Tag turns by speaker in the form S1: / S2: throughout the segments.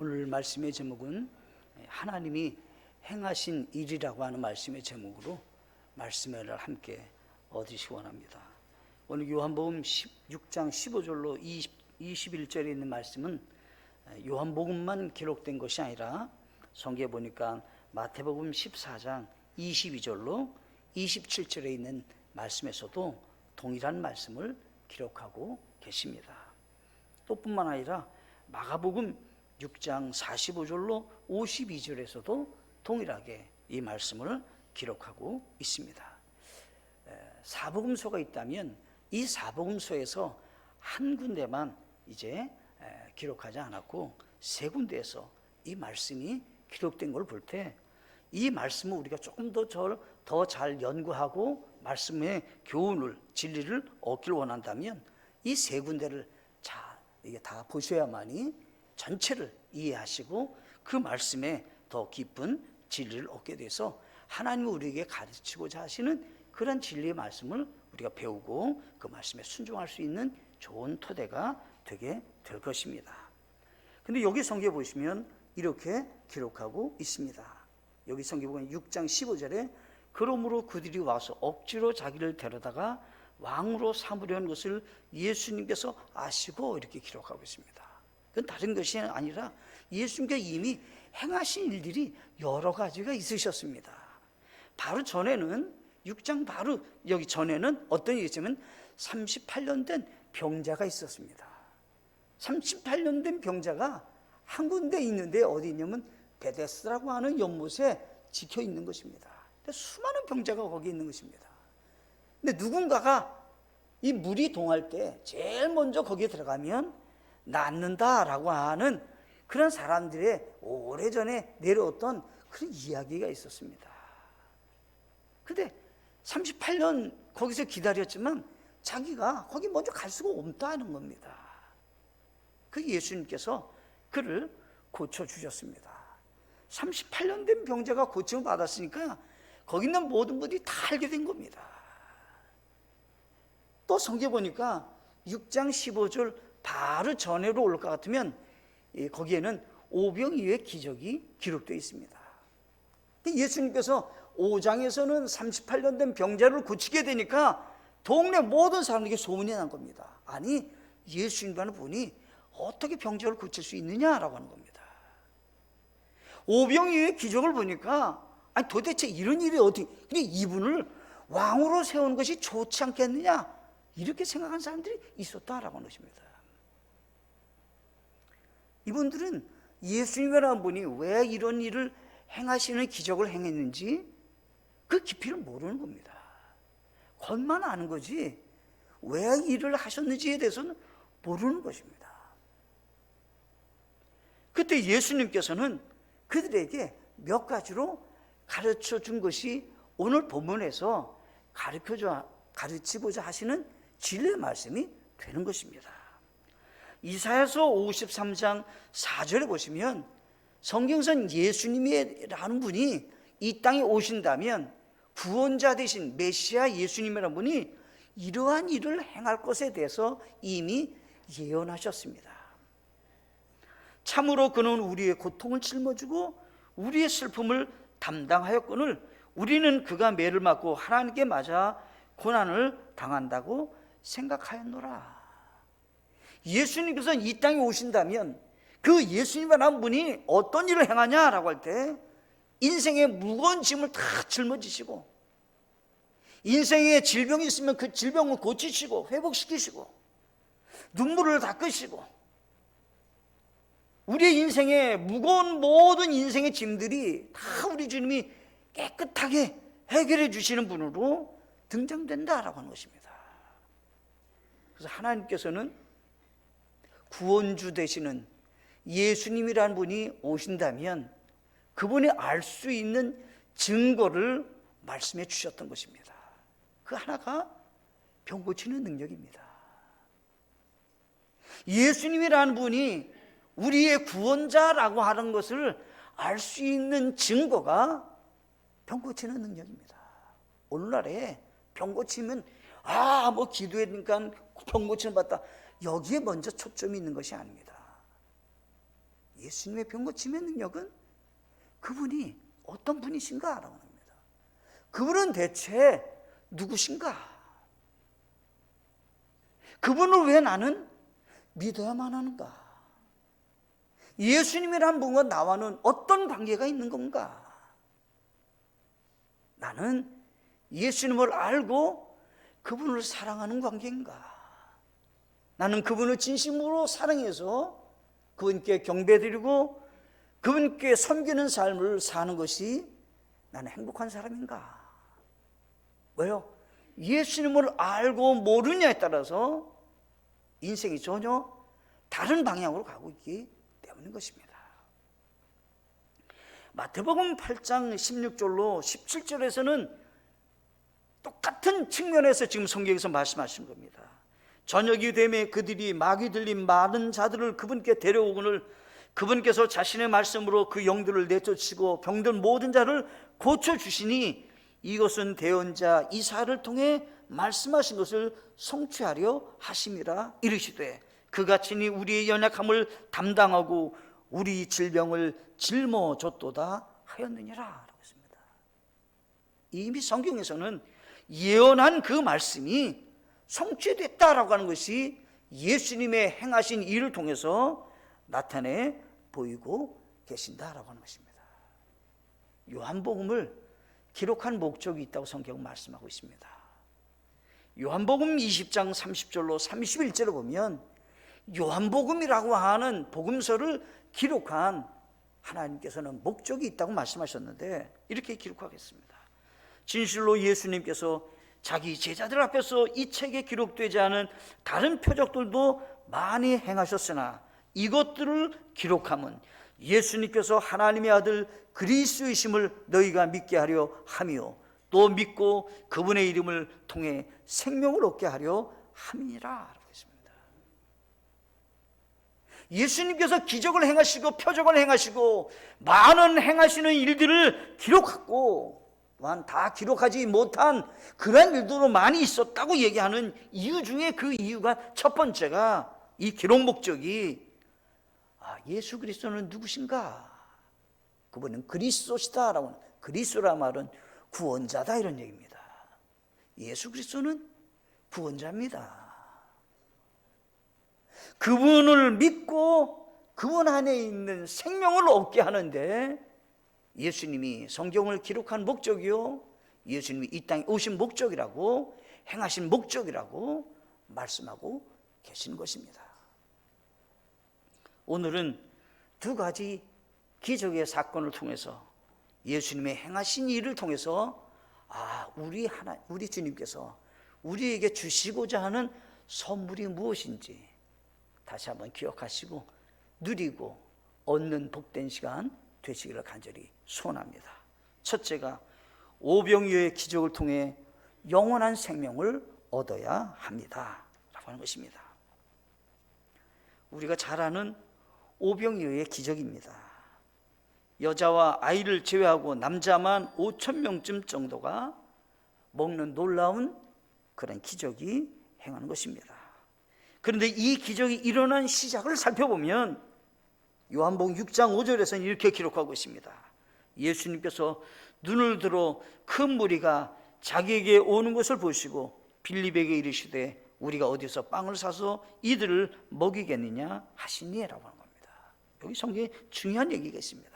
S1: 오늘 말씀의 제목은 하나님이 행하신 일이라고 하는 말씀의 제목으로 말씀을 함께 얻으시기 원합니다. 오늘 요한복음 16장 15절로 21절에 있는 말씀은 요한복음만 기록된 것이 아니라 성경에 보니까 마태복음 14장 22절로 27절에 있는 말씀에서도 동일한 말씀을 기록하고 계십니다. 또 뿐만 아니라 마가복음 6장 45절로 52절에서도 동일하게 이 말씀을 기록하고 있습니다. 사복음서가 있다면 이 사복음서에서 한 군데만 이제 기록하지 않았고 세 군데에서 이 말씀이 기록된 걸 볼 때 이 말씀을 우리가 조금 더 잘 연구하고 말씀의 교훈을, 진리를 얻기를 원한다면 이 세 군데를 이게 다 보셔야만이 전체를 이해하시고 그 말씀에 더 깊은 진리를 얻게 돼서 하나님이 우리에게 가르치고자 하시는 그런 진리의 말씀을 우리가 배우고 그 말씀에 순종할 수 있는 좋은 토대가 되게 될 것입니다. 근데 여기 성경에 보시면 이렇게 기록하고 있습니다. 여기 성경에 보면 6장 15절에 그러므로 그들이 와서 억지로 자기를 데려다가 왕으로 삼으려는 것을 예수님께서 아시고 이렇게 기록하고 있습니다. 그건 다른 것이 아니라 예수님께서 이미 행하신 일들이 여러 가지가 있으셨습니다. 바로 전에는 6장 바로 여기 전에는 어떤 일이 있냐면 38년 된 병자가 있었습니다. 38년 된 병자가 한 군데 있는데 어디 있냐면 베데스다라고 하는 연못에 지켜 있는 것입니다. 수많은 병자가 거기 있는 것입니다. 근데 누군가가 이 물이 동할 때 제일 먼저 거기에 들어가면 낫는다라고 하는 그런 사람들의 오래전에 내려왔던 그런 이야기가 있었습니다. 근데 38년 거기서 기다렸지만 자기가 거기 먼저 갈 수가 없다는 겁니다. 그 예수님께서 그를 고쳐주셨습니다. 38년 된 병자가 고침을 받았으니까 거기 있는 모든 분들이 다 알게 된 겁니다. 또 성경에 보니까 6장 15절 바로 전에로 올 것 같으면 거기에는 오병이어의 기적이 기록되어 있습니다. 예수님께서 5장에서는 38년 된 병자를 고치게 되니까 동네 모든 사람에게 소문이 난 겁니다. 아니 예수님이라는 분이 어떻게 병자를 고칠 수 있느냐라고 하는 겁니다. 오병이어의 기적을 보니까 아니 도대체 이런 일이 어떻게 그냥 이분을 왕으로 세우는 것이 좋지 않겠느냐 이렇게 생각한 사람들이 있었다라고 하는 것입니다. 이분들은 예수님이라는 분이 왜 이런 일을 행하시는 기적을 행했는지 그 깊이를 모르는 겁니다. 겉만 아는 거지 왜 일을 하셨는지에 대해서는 모르는 것입니다. 그때 예수님께서는 그들에게 몇 가지로 가르쳐 준 것이 오늘 본문에서 가르치고자 하시는 진리의 말씀이 되는 것입니다. 이사야서 53장 4절에 보시면 성경선 예수님이라는 분이 이 땅에 오신다면 구원자 되신 메시아 예수님이라는 분이 이러한 일을 행할 것에 대해서 이미 예언하셨습니다. 참으로 그는 우리의 고통을 짊어지고 우리의 슬픔을 담당하였거늘 우리는 그가 매를 맞고 하나님께 맞아 고난을 당한다고 생각하였노라. 예수님께서 이 땅에 오신다면 그 예수님이라는 분이 어떤 일을 행하냐라고 할 때 인생의 무거운 짐을 다 짊어지시고 인생에 질병이 있으면 그 질병을 고치시고 회복시키시고 눈물을 닦으시고 우리의 인생에 무거운 모든 인생의 짐들이 다 우리 주님이 깨끗하게 해결해 주시는 분으로 등장된다라고 하는 것입니다. 그래서 하나님께서는 구원주 되시는 예수님이라는 분이 오신다면 그분이 알 수 있는 증거를 말씀해 주셨던 것입니다. 그 하나가 병 고치는 능력입니다. 예수님이라는 분이 우리의 구원자라고 하는 것을 알 수 있는 증거가 병 고치는 능력입니다. 오늘날에 병 고치면 뭐 기도했으니까 병 고치는 받다 여기에 먼저 초점이 있는 것이 아닙니다. 예수님의 병 고침의 능력은 그분이 어떤 분이신가라고 합니다. 그분은 대체 누구신가? 그분을 왜 나는 믿어야만 하는가? 예수님이란 분과 나와는 어떤 관계가 있는 건가? 나는 예수님을 알고 그분을 사랑하는 관계인가? 나는 그분을 진심으로 사랑해서 그분께 경배드리고 그분께 섬기는 삶을 사는 것이 나는 행복한 사람인가? 왜요? 예수님을 알고 모르냐에 따라서 인생이 전혀 다른 방향으로 가고 있기 때문인 것입니다. 마태복음 8장 16절로 17절에서는 똑같은 측면에서 지금 성경에서 말씀하신 겁니다. 저녁이 되매 그들이 막이 들린 많은 자들을 그분께 데려오거늘 그분께서 자신의 말씀으로 그 영들을 내쫓으시고 병든 모든 자를 고쳐주시니 이것은 대언자 이사야를 통해 말씀하신 것을 성취하려 하심이라 이르시되 그가 친히 우리의 연약함을 담당하고 우리 질병을 짊어졌도다 하였느니라 라고 했습니다. 이미 성경에서는 예언한 그 말씀이 성취됐다라고 하는 것이 예수님의 행하신 일을 통해서 나타내 보이고 계신다라고 하는 것입니다. 요한복음을 기록한 목적이 있다고 성경은 말씀하고 있습니다. 요한복음 20장 30절로 31절을 보면 요한복음이라고 하는 복음서를 기록한 하나님께서는 목적이 있다고 말씀하셨는데 이렇게 기록하겠습니다. 진실로 예수님께서 자기 제자들 앞에서 이 책에 기록되지 않은 다른 표적들도 많이 행하셨으나 이것들을 기록함은 예수님께서 하나님의 아들 그리스도이심을 너희가 믿게 하려 함이요 또 믿고 그분의 이름을 통해 생명을 얻게 하려 함이니라 라고 했습니다. 예수님께서 기적을 행하시고 표적을 행하시고 많은 행하시는 일들을 기록하고 또한 다 기록하지 못한 그런 일들도 많이 있었다고 얘기하는 이유 중에 그 이유가 첫 번째가 이 기록 목적이 예수 그리스도는 누구신가? 그분은 그리스도시다라고 하는, 그리스도라 말은 구원자다 이런 얘기입니다. 예수 그리스도는 구원자입니다. 그분을 믿고 그분 안에 있는 생명을 얻게 하는데 예수님이 성경을 기록한 목적이요 예수님이 이 땅에 오신 목적이라고 행하신 목적이라고 말씀하고 계신 것입니다. 오늘은 두 가지 기적의 사건을 통해서 예수님의 행하신 일을 통해서 우리 주님께서 우리에게 주시고자 하는 선물이 무엇인지 다시 한번 기억하시고 누리고 얻는 복된 시간 되시기를 간절히 소원합니다. 첫째가 오병이어의 기적을 통해 영원한 생명을 얻어야 합니다 라고 하는 것입니다. 우리가 잘 아는 오병이어의 기적입니다. 여자와 아이를 제외하고 남자만 5,000명쯤 정도가 먹는 놀라운 그런 기적이 행하는 것입니다. 그런데 이 기적이 일어난 시작을 살펴보면 요한복음 6장 5절에서는 이렇게 기록하고 있습니다. 예수님께서 눈을 들어 큰 무리가 자기에게 오는 것을 보시고 빌립에게 이르시되 우리가 어디서 빵을 사서 이들을 먹이겠느냐 하시니라고 하는 겁니다. 여기 성경에 중요한 얘기가 있습니다.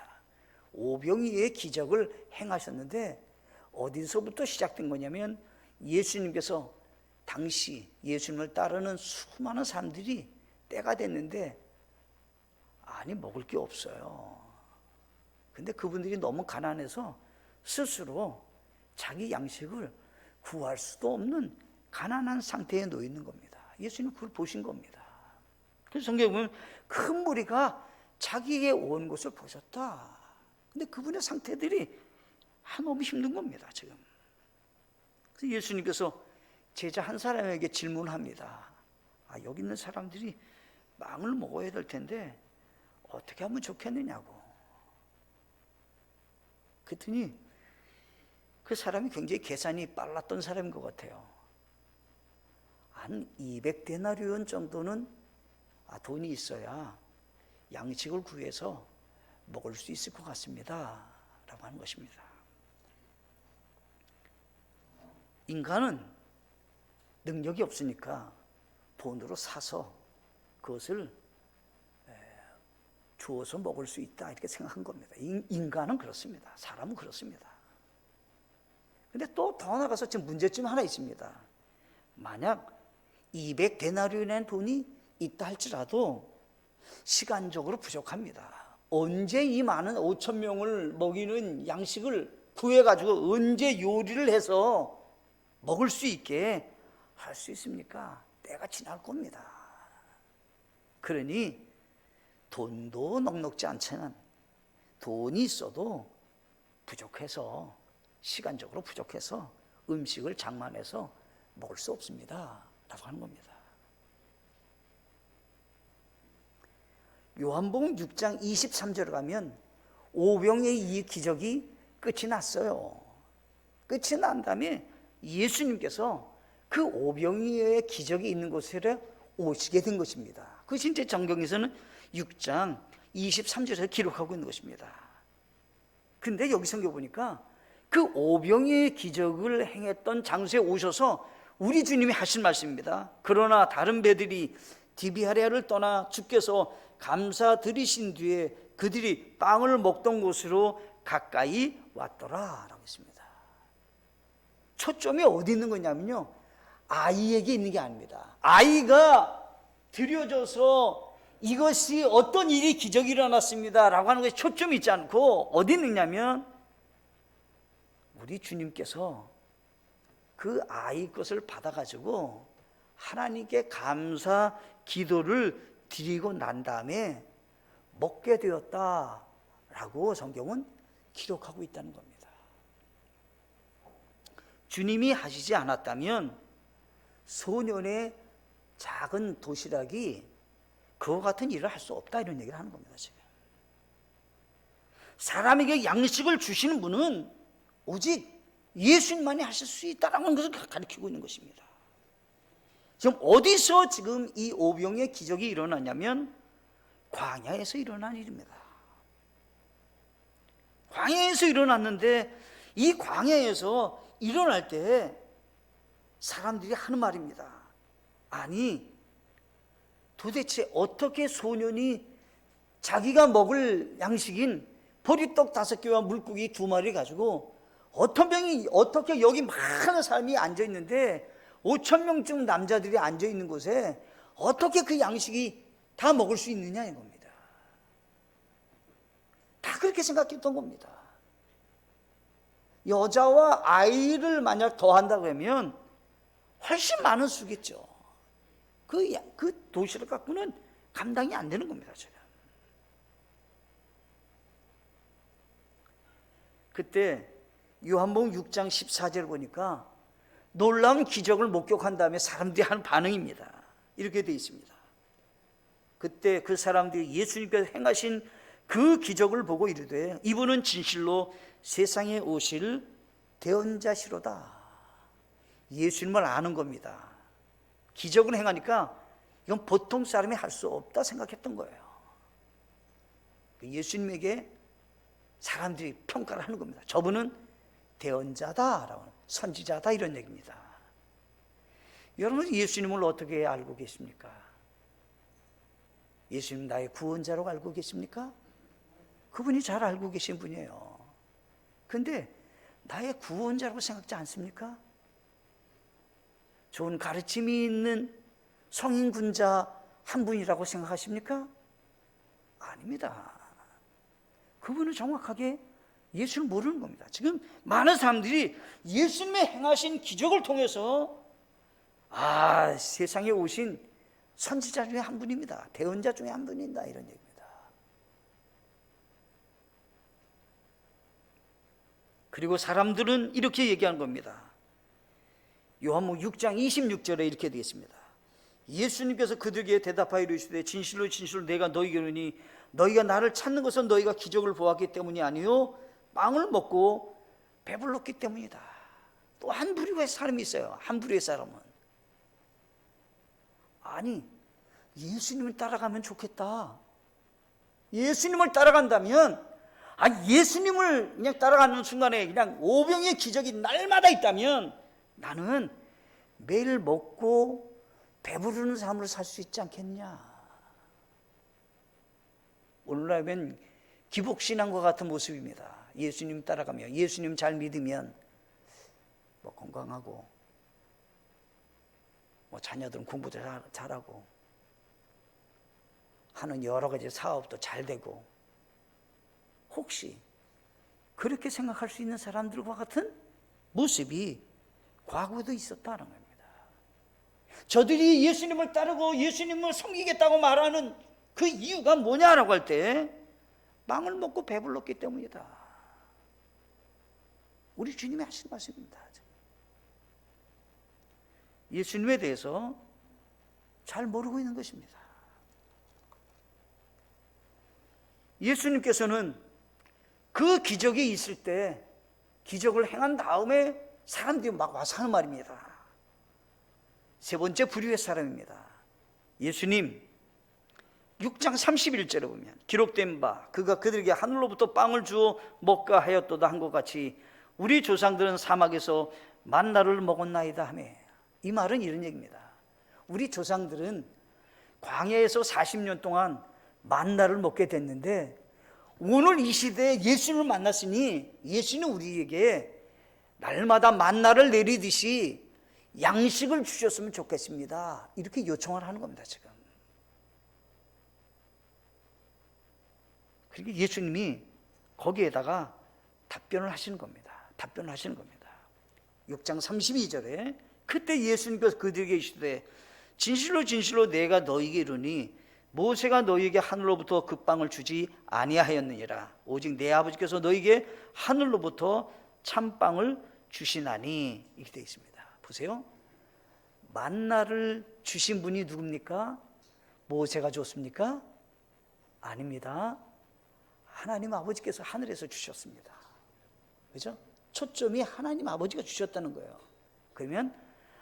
S1: 오병이어의 기적을 행하셨는데 어디서부터 시작된 거냐면 예수님께서 당시 예수님을 따르는 수많은 사람들이 때가 됐는데 먹을 게 없어요. 근데 그분들이 너무 가난해서 스스로 자기 양식을 구할 수도 없는 가난한 상태에 놓여 있는 겁니다. 예수님 그걸 보신 겁니다. 그래서 성경에 보면 큰 무리가 자기에게 온 것을 보셨다. 근데 그분의 상태들이 너무 힘든 겁니다, 지금. 그래서 예수님께서 제자 한 사람에게 질문합니다. 여기 있는 사람들이 빵을 먹어야 될 텐데 어떻게 하면 좋겠느냐고. 그랬더니 그 사람이 굉장히 계산이 빨랐던 사람인 것 같아요. 한 200데나리온 정도는 돈이 있어야 양식을 구해서 먹을 수 있을 것 같습니다 라고 하는 것입니다. 인간은 능력이 없으니까 돈으로 사서 그것을 주어서 먹을 수 있다 이렇게 생각한 겁니다. 인간은 그렇습니다. 사람은 그렇습니다. 근데 또 더 나가서 지금 문제점 하나 있습니다. 만약 200데나리온의 돈이 있다 할지라도 시간적으로 부족합니다. 언제 이 많은 5,000명을 먹이는 양식을 구해가지고 언제 요리를 해서 먹을 수 있게 할 수 있습니까? 때가 지날 겁니다. 그러니 돈도 넉넉지 않지만 돈이 있어도 부족해서 시간적으로 부족해서 음식을 장만해서 먹을 수 없습니다 라고 하는 겁니다. 요한복음 6장 23절에 가면 오병의 이 기적이 끝이 났어요. 끝이 난 다음에 예수님께서 그 오병이어의 기적이 있는 곳에 오시게 된 것입니다. 그것이 이제 정경에서는 6장 23절에서 기록하고 있는 것입니다. 근데 여기 성경 보니까 그 오병이어의 기적을 행했던 장소에 오셔서 우리 주님이 하신 말씀입니다. 그러나 다른 배들이 디비아리아를 떠나 주께서 감사드리신 뒤에 그들이 빵을 먹던 곳으로 가까이 왔더라 라고 했습니다. 초점이 어디 있는 거냐면요, 아이에게 있는 게 아닙니다. 아이가 들여져서 이것이 어떤 일이 기적이 일어났습니다 라고 하는 것에 초점이 있지 않고 어디 있느냐면 우리 주님께서 그 아이 것을 받아가지고 하나님께 감사 기도를 드리고 난 다음에 먹게 되었다라고 성경은 기록하고 있다는 겁니다. 주님이 하시지 않았다면 소년의 작은 도시락이 그와 같은 일을 할 수 없다 이런 얘기를 하는 겁니다. 지금 사람에게 양식을 주시는 분은 오직 예수님만이 하실 수 있다라는 것을 가르치고 있는 것입니다. 지금 어디서 지금 이 오병의 기적이 일어났냐면 광야에서 일어난 일입니다. 광야에서 일어났는데 이 광야에서 일어날 때 사람들이 하는 말입니다. 아니 도대체 어떻게 소년이 자기가 먹을 양식인 보리떡 5개와 물고기 2마리 가지고 어떻게 여기 많은 사람이 앉아있는데 5,000명쯤 남자들이 앉아있는 곳에 어떻게 그 양식이 다 먹을 수 있느냐 이겁니다. 다 그렇게 생각했던 겁니다. 여자와 아이를 만약 더한다고 하면 훨씬 많은 수겠죠. 그 도시락 갖고는 감당이 안 되는 겁니다. 지금. 그때 요한복음 6장 14절을 보니까 놀라운 기적을 목격한 다음에 사람들이 하는 반응입니다. 이렇게 되어 있습니다. 그때 그 사람들이 예수님께서 행하신 그 기적을 보고 이르되 이분은 진실로 세상에 오실 대언자시로다. 예수님을 아는 겁니다. 기적을 행하니까 이건 보통 사람이 할 수 없다 생각했던 거예요. 예수님에게 사람들이 평가를 하는 겁니다. 저분은 대언자다, 선지자다 이런 얘기입니다. 여러분 예수님을 어떻게 알고 계십니까? 예수님 나의 구원자로 알고 계십니까? 그분이 잘 알고 계신 분이에요. 근데 나의 구원자라고 생각지 않습니까? 좋은 가르침이 있는 성인군자 한 분이라고 생각하십니까? 아닙니다. 그분은 정확하게 예수를 모르는 겁니다. 지금 많은 사람들이 예수님의 행하신 기적을 통해서 세상에 오신 선지자 중에 한 분입니다. 대언자 중에 한 분이다 이런 얘기입니다. 그리고 사람들은 이렇게 얘기하는 겁니다. 요한복음 6장 26절에 이렇게 되어 있습니다. 예수님께서 그들에게 대답하여 이르시되 진실로 진실로 내가 너희에게 이르노니 너희가 나를 찾는 것은 너희가 기적을 보았기 때문이 아니요 빵을 먹고 배불렀기 때문이다. 또 한 부류의 사람이 있어요. 한 부류의 사람은 아니 예수님을 따라가면 좋겠다. 예수님을 따라간다면, 예수님을 그냥 따라가는 순간에 그냥 오병의 기적이 날마다 있다면 나는 매일 먹고 배부르는 삶을 살 수 있지 않겠냐. 오늘날은 기복신앙과 같은 모습입니다. 예수님 따라가며 예수님 잘 믿으면 뭐 건강하고 뭐 자녀들은 공부도 잘하고 하는 여러 가지 사업도 잘 되고, 혹시 그렇게 생각할 수 있는 사람들과 같은 모습이 과거에도 있었다는 겁니다. 저들이 예수님을 따르고 예수님을 섬기겠다고 말하는 그 이유가 뭐냐라고 할 때 빵을 먹고 배불렀기 때문이다. 우리 주님이 하신 말씀입니다. 예수님에 대해서 잘 모르고 있는 것입니다. 예수님께서는 그 기적이 있을 때 기적을 행한 다음에 사람들이 막 와서 하는 말입니다. 세 번째 부류의 사람입니다. 예수님 6장 31절에 보면 기록된 바 그가 그들에게 하늘로부터 빵을 주어 먹게 하였도다 한 것 같이 우리 조상들은 사막에서 만나를 먹었나이다 하며, 이 말은 이런 얘기입니다. 우리 조상들은 광야에서 40년 동안 만나를 먹게 됐는데 오늘 이 시대에 예수님을 만났으니 예수는 우리에게 날마다 만나를 내리듯이 양식을 주셨으면 좋겠습니다. 이렇게 요청을 하는 겁니다. 지금 그러니까 예수님이 거기에다가 답변을 하시는 겁니다. 6장 32절에 그때 예수님께서 그들에게 이르시되 진실로 진실로 내가 너희에게 이르니 모세가 너희에게 하늘로부터 그 빵을 주지 아니하였느니라. 오직 내 아버지께서 너희에게 하늘로부터 참빵을 주시나니. 이렇게 되어 있습니다. 보세요. 만나를 주신 분이 누굽니까? 모세가 줬습니까? 아닙니다. 하나님 아버지께서 하늘에서 주셨습니다. 그렇죠? 초점이 하나님 아버지가 주셨다는 거예요. 그러면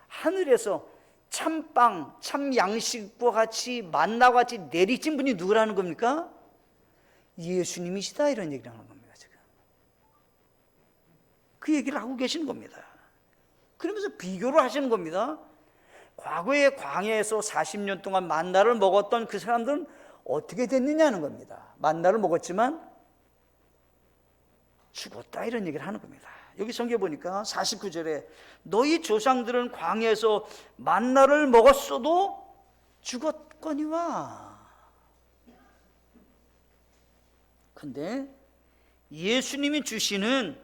S1: 하늘에서 참빵, 참 양식과 같이 만나와 같이 내리친 분이 누구라는 겁니까? 예수님이시다, 이런 얘기를 하는 겁니다. 지금 그 얘기를 하고 계시는 겁니다. 그러면서 비교를 하시는 겁니다. 과거에 광야에서 40년 동안 만나를 먹었던 그 사람들은 어떻게 됐느냐는 겁니다. 만나를 먹었지만 죽었다, 이런 얘기를 하는 겁니다. 여기 성경에 보니까 49절에 너희 조상들은 광야에서 만나를 먹었어도 죽었거니와. 근데 예수님이 주시는,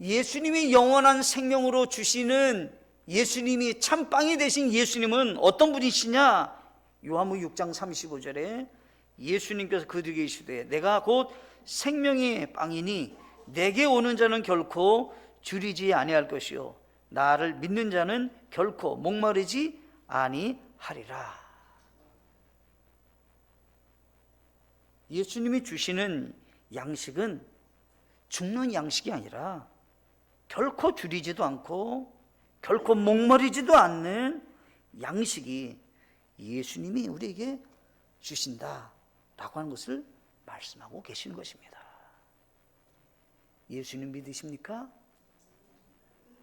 S1: 예수님이 영원한 생명으로 주시는 예수님이 참빵이 되신 예수님은 어떤 분이시냐? 요한복음 6장 35절에 예수님께서 그들에게 이르시되 내가 곧 생명의 빵이니 내게 오는 자는 결코 줄이지 아니할 것이요 나를 믿는 자는 결코 목마르지 아니하리라. 예수님이 주시는 양식은 죽는 양식이 아니라 결코 줄이지도 않고 결코 목마르지도 않는 양식이 예수님이 우리에게 주신다라고 하는 것을 말씀하고 계시는 것입니다. 예수님 믿으십니까?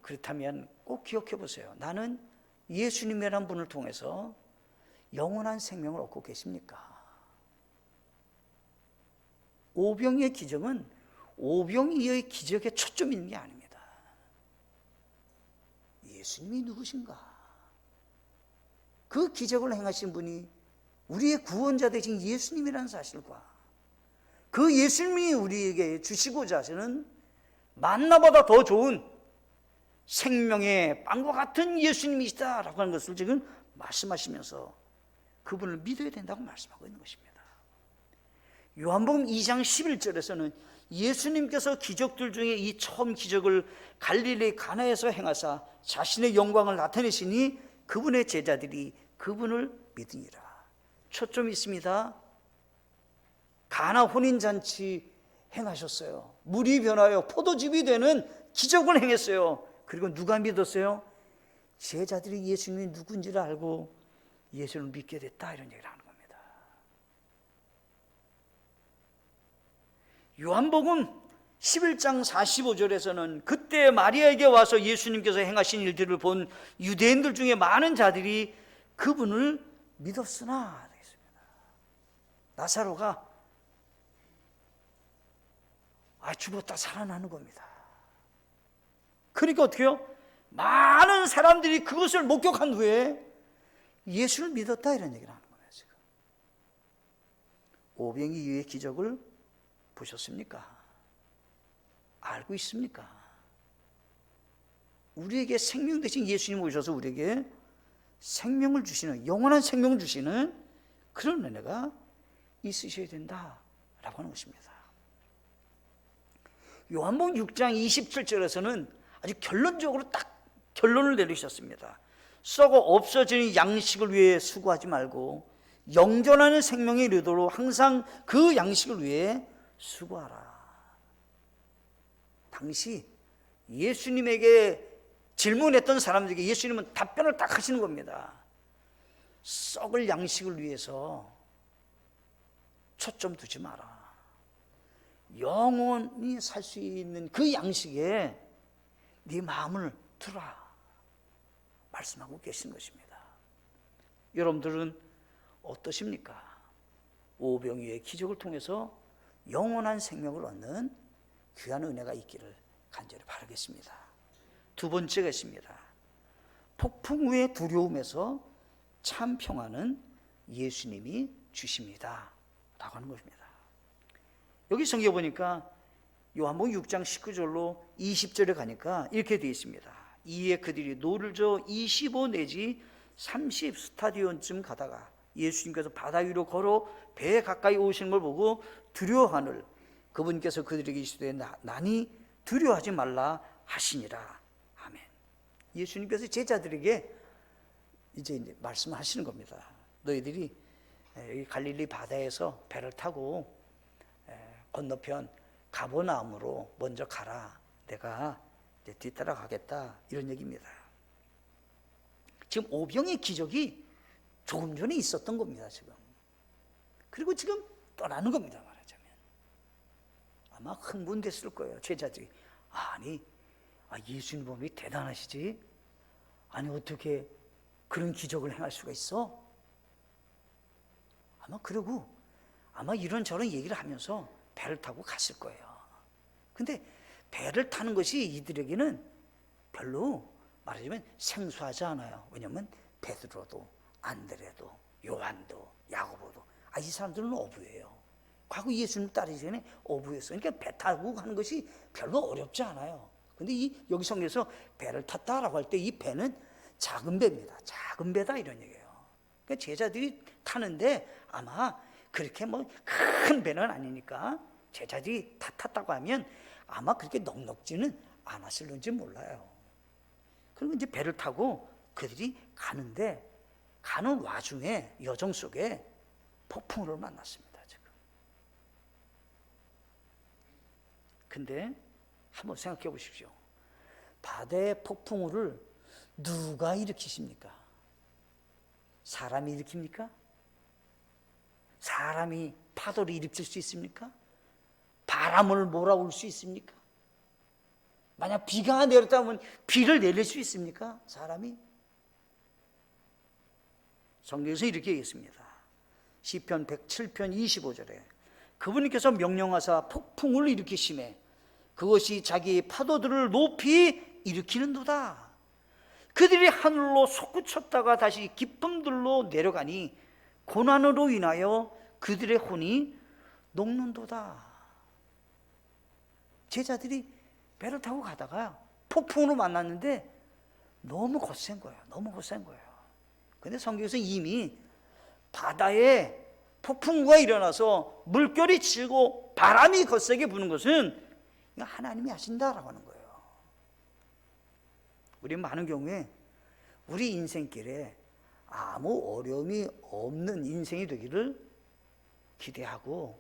S1: 그렇다면 꼭 기억해 보세요. 나는 예수님이라는 분을 통해서 영원한 생명을 얻고 계십니까? 오병이의 기적은 오병이의 기적에 초점이 있는 게 아닙니다. 예수님이 누구신가? 그 기적을 행하신 분이 우리의 구원자 되신 예수님이라는 사실과 그 예수님이 우리에게 주시고자 하시는 만나보다 더 좋은 생명의 빵과 같은 예수님이시다라고 하는 것을 지금 말씀하시면서 그분을 믿어야 된다고 말씀하고 있는 것입니다. 요한복음 2장 11절에서는 예수님께서 기적들 중에 이 처음 기적을 갈릴리 가나에서 행하사 자신의 영광을 나타내시니 그분의 제자들이 그분을 믿으니라. 초점이 있습니다. 가나 혼인잔치 행하셨어요. 물이 변하여 포도즙이 되는 기적을 행했어요. 그리고 누가 믿었어요? 제자들이 예수님이 누군지를 알고 예수를 믿게 됐다, 이런 얘기를 하는 겁니다. 요한복음 11장 45절에서는 그때 마리아에게 와서 예수님께서 행하신 일들을 본 유대인들 중에 많은 자들이 그분을 믿었으나 되겠습니다. 나사로가 죽었다 살아나는 겁니다. 그러니까 어떻게 해요? 많은 사람들이 그것을 목격한 후에 예수를 믿었다 이런 얘기를 하는 거예요. 지금 오병이 이후의 기적을 보셨습니까? 알고 있습니까? 우리에게 생명 대신 예수님 오셔서 우리에게 생명을 주시는, 영원한 생명을 주시는 그런 은혜가 있으셔야 된다라고 하는 것입니다. 요한복음 6장 27절에서는 아주 결론적으로 딱 결론을 내리셨습니다. 썩어 없어지는 양식을 위해 수고하지 말고 영존하는 생명에 이르도록 항상 그 양식을 위해 수고하라. 당시 예수님에게 질문했던 사람들에게 예수님은 답변을 딱 하시는 겁니다. 썩을 양식을 위해서 초점 두지 마라. 영원히 살 수 있는 그 양식에 네 마음을 두라 말씀하고 계신 것입니다. 여러분들은 어떠십니까? 오병이의 기적을 통해서 영원한 생명을 얻는 귀한 은혜가 있기를 간절히 바라겠습니다. 두 번째가 있습니다. 폭풍 후의 두려움에서 참 평안은 예수님이 주십니다 라고 하는 것입니다. 여기 성경에 보니까 요한복음 6장 19절로 20절에 가니까 이렇게 되어 있습니다. 이에 그들이 노를 저 25 내지 30 스타디온쯤 가다가 예수님께서 바다 위로 걸어 배에 가까이 오시는 걸 보고 두려워하늘 그분께서 그들에게 이르시되 나니 두려워하지 말라 하시니라. 아멘. 예수님께서 제자들에게 이제 말씀하시는 겁니다. 너희들이 여기 갈릴리 바다에서 배를 타고 건너편 가버나움으로 먼저 가라. 내가 이제 뒤따라 가겠다. 이런 얘기입니다. 지금 오병의 기적이 조금 전에 있었던 겁니다. 지금. 그리고 지금 떠나는 겁니다. 말하자면. 아마 흥분됐을 거예요. 제자들이. 아니, 예수님 보면 대단하시지? 아니, 어떻게 그런 기적을 행할 수가 있어? 아마 그러고 아마 이런저런 얘기를 하면서 배를 타고 갔을 거예요. 근데 배를 타는 것이 이들에게는 별로 말하자면 생소하지 않아요. 왜냐하면 베드로도 안드레도 요한도 야고보도 이 사람들은 어부예요. 과거 예수님 따르기 전에 어부였어요. 그러니까 배 타고 가는 것이 별로 어렵지 않아요. 근데 여기 성경에서 배를 탔다라고 할 때 이 배는 작은 배입니다. 작은 배다 이런 얘기예요. 그러니까 제자들이 타는데 아마 그렇게 큰 배는 아니니까 제자들이 다 탔다고 하면 아마 그렇게 넉넉지는 않았을는지 몰라요. 그리고 이제 배를 타고 그들이 가는데 가는 와중에 여정 속에 폭풍우를 만났습니다. 지금. 근데 한번 생각해 보십시오. 바다의 폭풍우를 누가 일으키십니까? 사람이 일으킵니까? 사람이 파도를 일으킬 수 있습니까? 바람을 몰아올 수 있습니까? 만약 비가 내렸다면 비를 내릴 수 있습니까? 사람이? 성경에서 이렇게 얘기했습니다. 시편 107편 25절에 그분께서 명령하사 폭풍을 일으키심에 그것이 자기 파도들을 높이 일으키는도다. 그들이 하늘로 솟구쳤다가 다시 깊음들로 내려가니 고난으로 인하여 그들의 혼이 녹는도다. 제자들이 배를 타고 가다가 폭풍으로 만났는데 너무 거센 거예요. 너무 거센 거예요. 근데 성경에서 이미 바다에 폭풍우가 일어나서 물결이 치고 바람이 거세게 부는 것은 하나님이 하신다라고 하는 거예요. 우리는 많은 경우에 우리 인생길에 아무 어려움이 없는 인생이 되기를 기대하고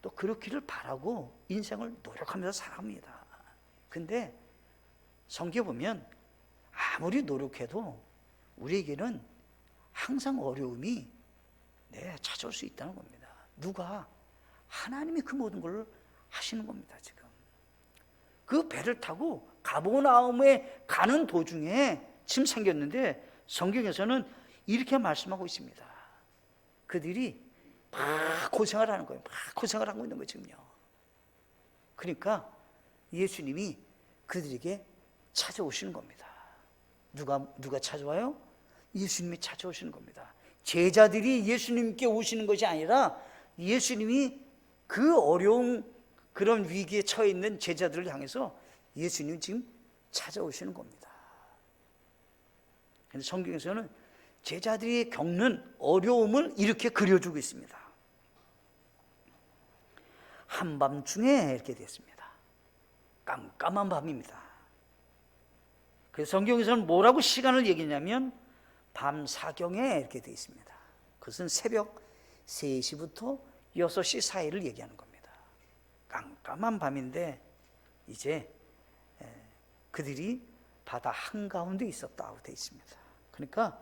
S1: 또 그렇기를 바라고 인생을 노력하면서 살아갑니다. 근데 성경에 보면 아무리 노력해도 우리에게는 항상 어려움이 찾아올 수 있다는 겁니다. 누가? 하나님이 그 모든 걸 하시는 겁니다. 지금 그 배를 타고 가버나움에 가는 도중에 짐 생겼는데 성경에서는 이렇게 말씀하고 있습니다. 그들이 막 고생을 하는 거예요. 막 고생을 하고 있는 거예요, 지금요. 그러니까 예수님이 그들에게 찾아오시는 겁니다. 누가 찾아와요? 예수님이 찾아오시는 겁니다. 제자들이 예수님께 오시는 것이 아니라 예수님이 그 어려운 그런 위기에 처해 있는 제자들을 향해서 예수님이 지금 찾아오시는 겁니다. 그래서 성경에서는 제자들이 겪는 어려움을 이렇게 그려주고 있습니다. 한밤중에 이렇게 됐습니다. 깜깜한 밤입니다. 그래서 성경에서는 뭐라고 시간을 얘기했냐면 밤 사경에 이렇게 되어 있습니다. 그것은 새벽 3시부터 6시 사이를 얘기하는 겁니다. 깜깜한 밤인데 이제 그들이 바다 한가운데 있었다고 되어 있습니다. 그러니까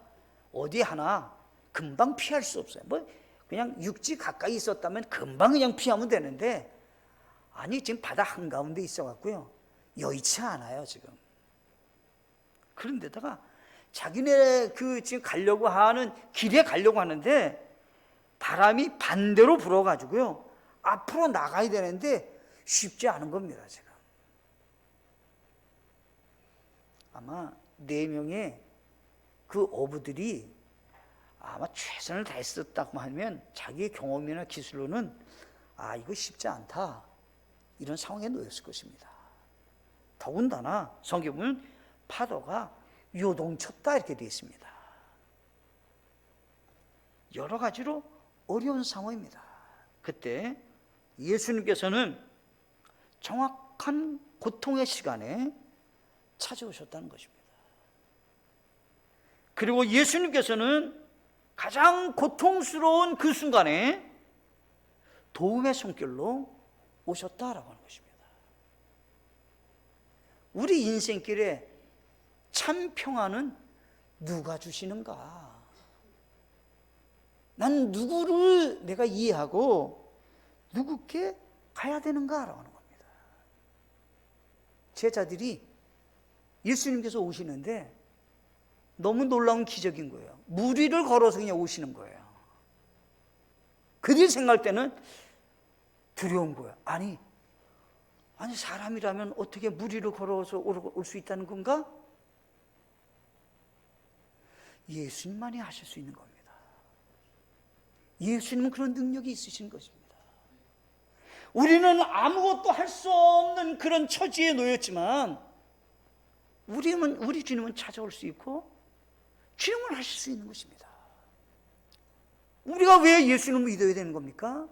S1: 어디 하나 금방 피할 수 없어요. 뭐 그냥 육지 가까이 있었다면 금방 그냥 피하면 되는데 아니 지금 바다 한가운데 있어갖고요 여의치 않아요 지금. 그런데다가 자기네 그 지금 가려고 하는 길에 가려고 하는데 바람이 반대로 불어가지고요 앞으로 나가야 되는데 쉽지 않은 겁니다 지금. 아마 4명의 그 어부들이 아마 최선을 다했었다고 하면 자기의 경험이나 기술로는 이거 쉽지 않다 이런 상황에 놓였을 것입니다. 더군다나 성경은 파도가 요동쳤다 이렇게 되어 있습니다. 여러 가지로 어려운 상황입니다. 그때 예수님께서는 정확한 고통의 시간에 찾아오셨다는 것입니다. 그리고 예수님께서는 가장 고통스러운 그 순간에 도움의 손길로 오셨다라고 하는 것입니다. 우리 인생길에 참 평안은 누가 주시는가? 난 누구를 내가 이해하고 누구께 가야 되는가라고 하는 겁니다. 제자들이 예수님께서 오시는데 너무 놀라운 기적인 거예요. 물 위를 걸어서 그냥 오시는 거예요. 그들 생각할 때는 두려운 거예요. 아니 사람이라면 어떻게 물 위를 걸어서 올 수 있다는 건가? 예수님만이 하실 수 있는 겁니다. 예수님은 그런 능력이 있으신 것입니다. 우리는 아무것도 할 수 없는 그런 처지에 놓였지만 우리 주님은 찾아올 수 있고 주님은 하실 수 있는 것입니다. 우리가 왜 예수님을 믿어야 되는 겁니까?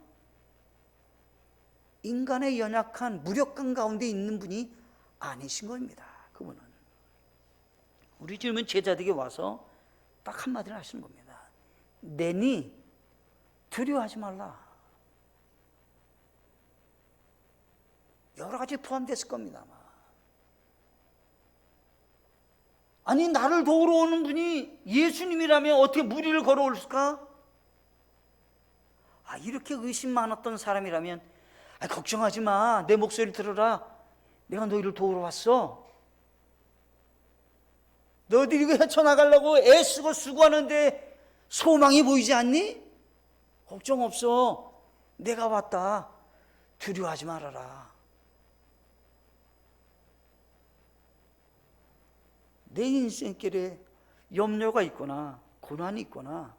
S1: 인간의 연약한 무력감 가운데 있는 분이 아니신 겁니다. 그분은 우리 주님은 제자들에게 와서 딱 한마디를 하시는 겁니다. 내니 두려워하지 말라. 여러 가지 포함됐을 겁니다. 아니 나를 도우러 오는 분이 예수님이라면 어떻게 물 위를 걸어올까? 이렇게 의심 많았던 사람이라면 걱정하지 마. 내 목소리를 들어라. 내가 너희를 도우러 왔어. 너희들이 이거 헤쳐나가려고 애쓰고 수고하는데 소망이 보이지 않니? 걱정 없어. 내가 왔다. 두려워하지 말아라. 내 인생길에 염려가 있거나 고난이 있거나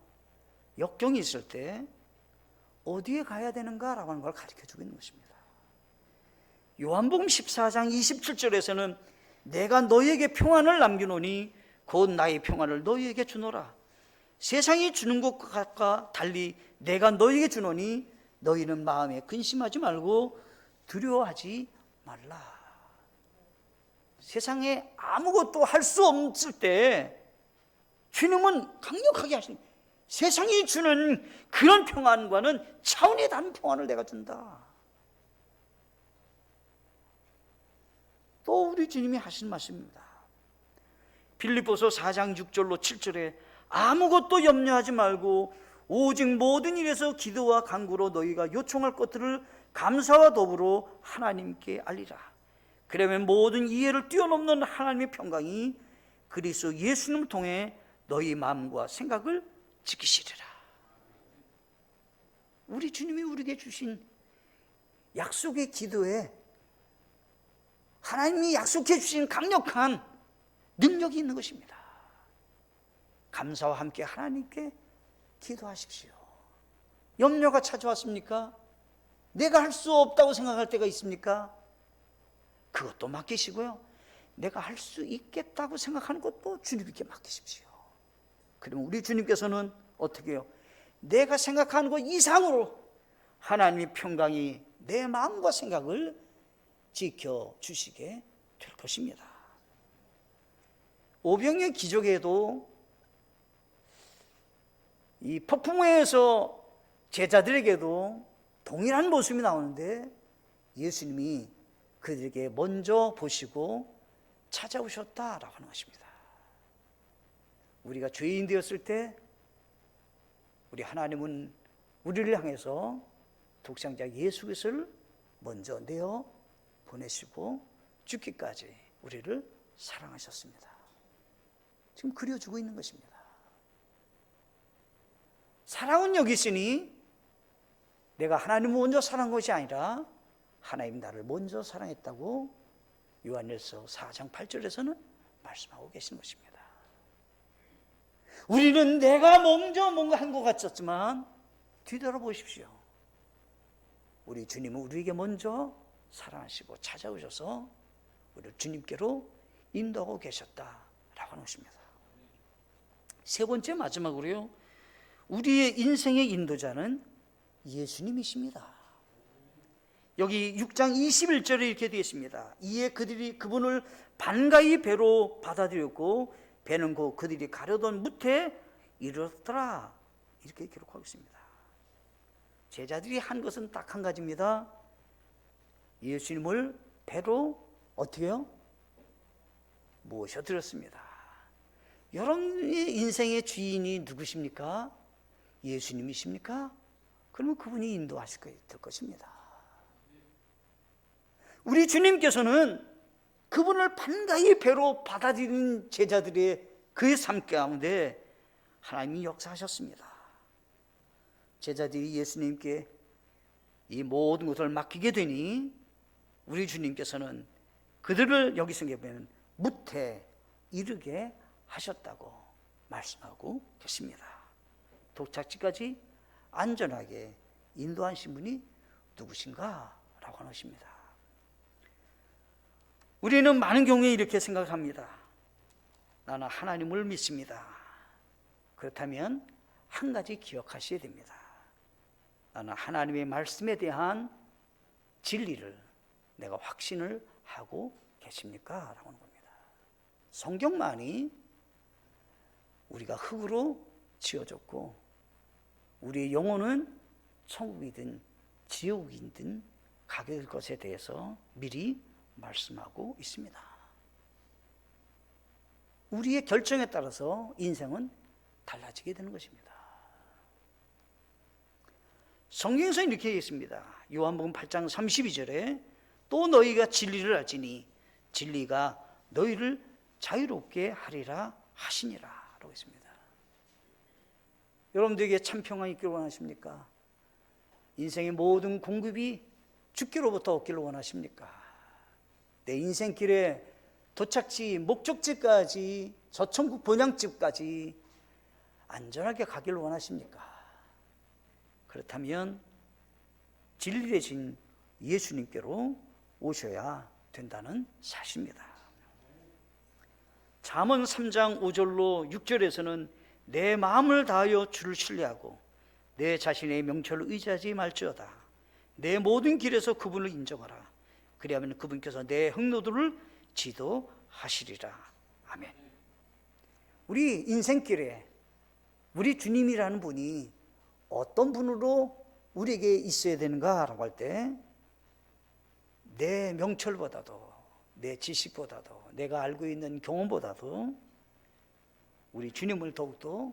S1: 역경이 있을 때 어디에 가야 되는가라고 하는 걸 가르쳐주고 있는 것입니다. 요한복음 14장 27절에서는 내가 너희에게 평안을 남기노니 곧 나의 평안을 너희에게 주노라. 세상이 주는 것과 달리 내가 너희에게 주노니 너희는 마음에 근심하지 말고 두려워하지 말라. 세상에 아무것도 할 수 없을 때 주님은 강력하게 하십니다. 세상이 주는 그런 평안과는 차원이 다른 평안을 내가 준다. 또 우리 주님이 하신 말씀입니다. 빌립보서 4장 6절로 7절에 아무것도 염려하지 말고 오직 모든 일에서 기도와 간구로 너희가 요청할 것들을 감사와 더불어 하나님께 알리라. 그러면 모든 이해를 뛰어넘는 하나님의 평강이 그리스도 예수님을 통해 너희 마음과 생각을 지키시리라. 우리 주님이 우리에게 주신 약속의 기도에 하나님이 약속해 주신 강력한 능력이 있는 것입니다. 감사와 함께 하나님께 기도하십시오. 염려가 찾아왔습니까? 내가 할 수 없다고 생각할 때가 있습니까? 그것도 맡기시고요, 내가 할 수 있겠다고 생각하는 것도 주님께 맡기십시오. 그러면 우리 주님께서는 어떻게 해요? 내가 생각하는 것 이상으로 하나님의 평강이 내 마음과 생각을 지켜주시게 될 것입니다. 오병이어 기적에도 이 폭풍우에서 제자들에게도 동일한 모습이 나오는데 예수님이 그들에게 먼저 보시고 찾아오셨다라고 하는 것입니다. 우리가 죄인 되었을 때 우리 하나님은 우리를 향해서 독생자 예수 그리스도를 먼저 내어 보내시고 죽기까지 우리를 사랑하셨습니다. 지금 그려주고 있는 것입니다. 사랑은 여기 있으니 내가 하나님을 먼저 사랑한 것이 아니라 하나님 나를 먼저 사랑했다고 요한일서 4장 8절에서는 말씀하고 계시는 것입니다. 우리는 내가 먼저 뭔가 한 것 같았지만 뒤돌아보십시오. 우리 주님은 우리에게 먼저 사랑하시고 찾아오셔서 우리를 주님께로 인도하고 계셨다라고 하는 것입니다. 세 번째 마지막으로요, 우리의 인생의 인도자는 예수님이십니다. 여기 6장 21절에 이렇게 되어 있습니다. 이에 그들이 그분을 반가이 배로 받아들였고 배는 곧 그들이 가려던 무태에 이르렀더라. 이렇게 기록하고 있습니다. 제자들이 한 것은 딱 한 가지입니다. 예수님을 배로 어떻게 해요? 모셔드렸습니다. 여러분의 인생의 주인이 누구십니까? 예수님이십니까? 그러면 그분이 인도하실 것입니다. 우리 주님께서는 그분을 반가이 배로 받아들이는 제자들의 그의 삶 가운데 하나님이 역사하셨습니다. 제자들이 예수님께 이 모든 것을 맡기게 되니 우리 주님께서는 그들을 여기서 보면 무태에 이르게 하셨다고 말씀하고 계십니다. 도착지까지 안전하게 인도하신 분이 누구신가? 라고 하는 것입니다. 우리는 많은 경우에 이렇게 생각합니다. 나는 하나님을 믿습니다. 그렇다면 한 가지 기억하셔야 됩니다. 나는 하나님의 말씀에 대한 진리를 내가 확신을 하고 계십니까? 라고 하는 겁니다. 성경만이 우리가 흙으로 지어졌고 우리의 영혼은 천국이든 지옥이든 가게 될 것에 대해서 미리 말씀하고 있습니다. 우리의 결정에 따라서 인생은 달라지게 되는 것입니다. 성경에서 이렇게 있습니다. 요한복음 8장 32절에 또 너희가 진리를 알지니 진리가 너희를 자유롭게 하리라 하시니라 라고 했습니다. 여러분들에게 참 평안이 있기를 원하십니까? 인생의 모든 공급이 주께로부터 얻기를 원하십니까? 내 인생길에 도착지, 목적지까지, 저천국 본향집까지 안전하게 가기를 원하십니까? 그렇다면 진리 되신 예수님께로 오셔야 된다는 사실입니다. 잠언 3장 5절로 6절에서는 내 마음을 다하여 주를 신뢰하고 내 자신의 명철을 의지하지 말지어다. 내 모든 길에서 그분을 인정하라. 그리하면 그분께서 내 행로들을 지도하시리라. 아멘. 우리 인생길에 우리 주님이라는 분이 어떤 분으로 우리에게 있어야 되는가라고 할 때 내 명철보다도 내 지식보다도 내가 알고 있는 경험보다도 우리 주님을 더욱더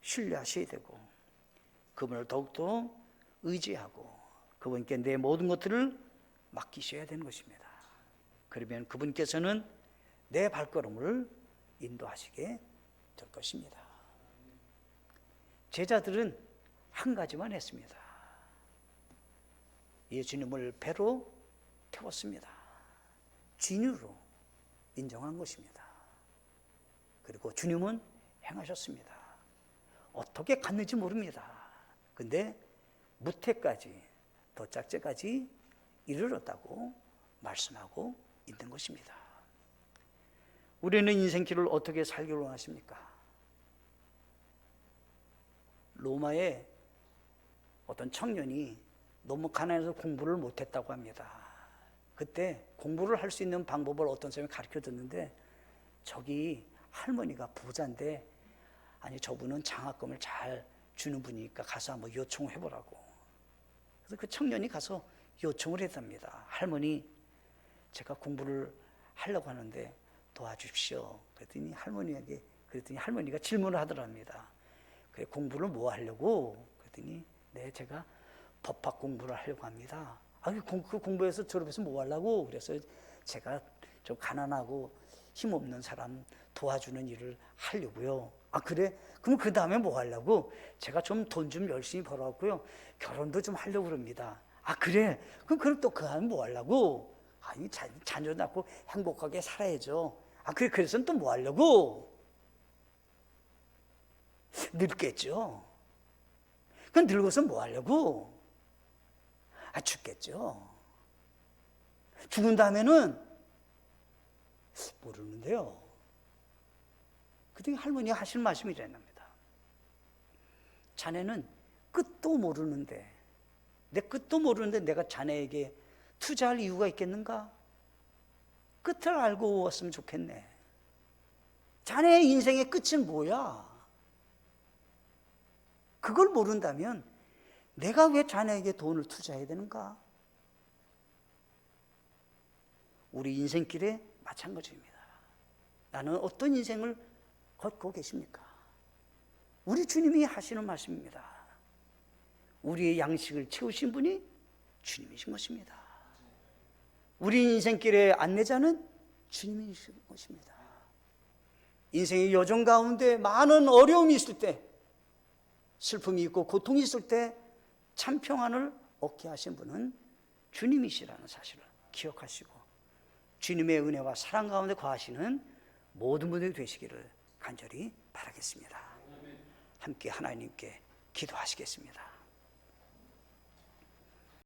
S1: 신뢰하셔야 되고 그분을 더욱더 의지하고 그분께 내 모든 것들을 맡기셔야 되는 것입니다. 그러면 그분께서는 내 발걸음을 인도하시게 될 것입니다. 제자들은 한 가지만 했습니다. 예수님을 배로 태웠습니다. 진유로 인정한 것입니다. 그리고 주님은 행하셨습니다. 어떻게 갔는지 모릅니다. 근데 무태까지, 도짝제까지 이르렀다고 말씀하고 있는 것입니다. 우리는 인생길을 어떻게 살기로 원하십니까? 로마의 어떤 청년이 너무 가난해서 공부를 못했다고 합니다. 그때 공부를 할 수 있는 방법을 어떤 사람이 가르쳐줬는데, 저기 할머니가 부자인데, 아니 저분은 장학금을 잘 주는 분이니까 가서 한번 요청해보라고. 그래서 그 청년이 가서 요청을 했답니다. 할머니, 제가 공부를 하려고 하는데 도와주십시오. 그랬더니 할머니가 질문을 하더랍니다. 그래, 공부를 뭐 하려고? 그랬더니 네, 제가 법학 공부를 하려고 합니다. 그 공부해서 졸업해서 뭐 하려고? 그래서 제가 좀 가난하고 힘없는 사람 도와주는 일을 하려고요. 그래? 그럼 그 다음에 뭐 하려고? 제가 좀 돈 좀 열심히 벌어갖고요, 결혼도 좀 하려고 그럽니다. 그래? 그럼 또 그 다음에 뭐 하려고? 자녀 낳고 행복하게 살아야죠. 그래, 그래서 또 뭐 하려고? 늙겠죠. 그럼 늙어서 뭐 하려고? 죽겠죠. 죽은 다음에는 모르는데요. 그때 할머니가 하실 말씀이 이랬답니다. 자네는 끝도 모르는데, 내 끝도 모르는데 내가 자네에게 투자할 이유가 있겠는가? 끝을 알고 왔으면 좋겠네. 자네의 인생의 끝은 뭐야? 그걸 모른다면 내가 왜 자네에게 돈을 투자해야 되는가? 우리 인생길에 마찬가지입니다. 나는 어떤 인생을 걷고 계십니까? 우리 주님이 하시는 말씀입니다. 우리의 양식을 채우신 분이 주님이신 것입니다. 우리 인생길의 안내자는 주님이신 것입니다. 인생의 여정 가운데 많은 어려움이 있을 때, 슬픔이 있고 고통이 있을 때 참 평안을 얻게 하신 분은 주님이시라는 사실을 기억하시고, 주님의 은혜와 사랑 가운데 거하시는 모든 분들이 되시기를 간절히 바라겠습니다. 함께 하나님께 기도하시겠습니다.